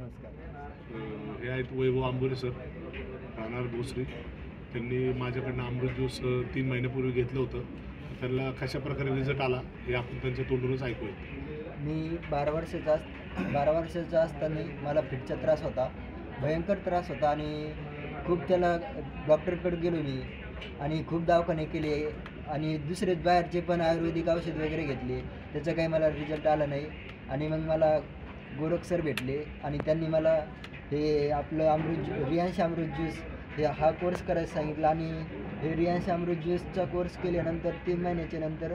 नमस्कार. हे आहेत वैभव आंबोरे सर, राहणार भोसरी. त्यांनी माझ्याकडनं अमृत ज्यूस 3 महिन्यापूर्वी घेतलं होतं. त्यांना कशा प्रकारे रिझल्ट आला हे आपण त्यांच्या तोंडूनच ऐकूया. मी 12 वर्षाचा असताना मला फिटचा त्रास होता, भयंकर त्रास होता आणि खूप त्याला डॉक्टरकडे गेलो मी आणि खूप दवाखाने केले आणि दुसरे बाहेरचे पण आयुर्वेदिक औषध वगैरे घेतले, त्याचा काही मला रिझल्ट आला नाही. आणि मग मला गोरख सर भेटले आणि त्यांनी मला हे आपलं रियांश अमृत ज्यूस हा कोर्स करायला सांगितला आणि हे रियांश अमृत ज्यूसचा कोर्स केल्यानंतर 3 महिन्याच्या नंतर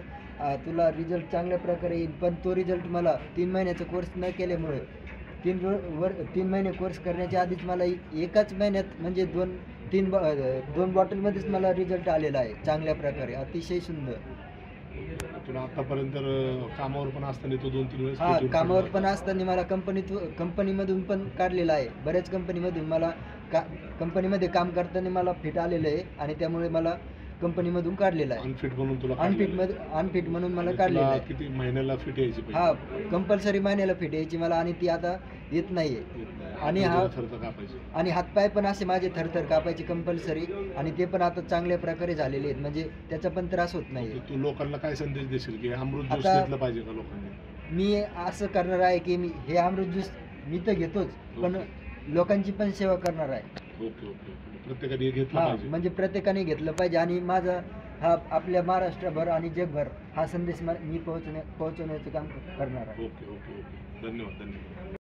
तुला रिझल्ट चांगल्या प्रकारे येईल. पण तो रिझल्ट मला 3 महिन्याचा कोर्स न केल्यामुळे 3 महिने कोर्स करण्याच्या आधीच मला एकाच महिन्यात म्हणजे 2 बॉटलमध्येच मला रिझल्ट आलेला आहे चांगल्या प्रकारे, अतिशय सुंदर. तुला आतापर्यंत कामावर पण असताना तो 2-3 वेळेस हां, कामावर पण असताना मला कंपनीमधून पण काढलेलं आहे. बऱ्याच कंपनीमधून मला कंपनीमध्ये काम करताना मला फिट आलेलं आहे आणि त्यामुळे मला कंपनीमधून काढलेलं आहे. अनफिट म्हणून तुला अनफिट म्हणून मला काढलेलं आहे. किती महिन्याला फिट यायची पाहिजे? हां, कंपल्सरी महिन्याला फिट यायची मला आणि ती आता येत नाहीये. आणि आणि हातपाय पण असे माझे थरथर कापायचे कंपल्सरी आणि ते पण आता चांगल्या प्रकारे झालेले आहेत, म्हणजे त्याचा पण त्रास होत नाही. तू लोकांना काय संदेश देशील की अमृत ज्यूस घेतलं पाहिजे का लोकांनी? मी असं करणार आहे की मी हे अमृत ज्यूस मी तर घेतोच, पण लोकांची पण सेवा करणार आहे. ओके ओके प्रत्येकाने घेतलं पाहिजे. म्हणजे प्रत्येकाने घेतलं पाहिजे आणि माझा हा आपल्या महाराष्ट्रभर आणि जगभर हा संदेश मी पोहोचवण्याचं काम करणार आहे. ओके ओके ओके धन्यवाद.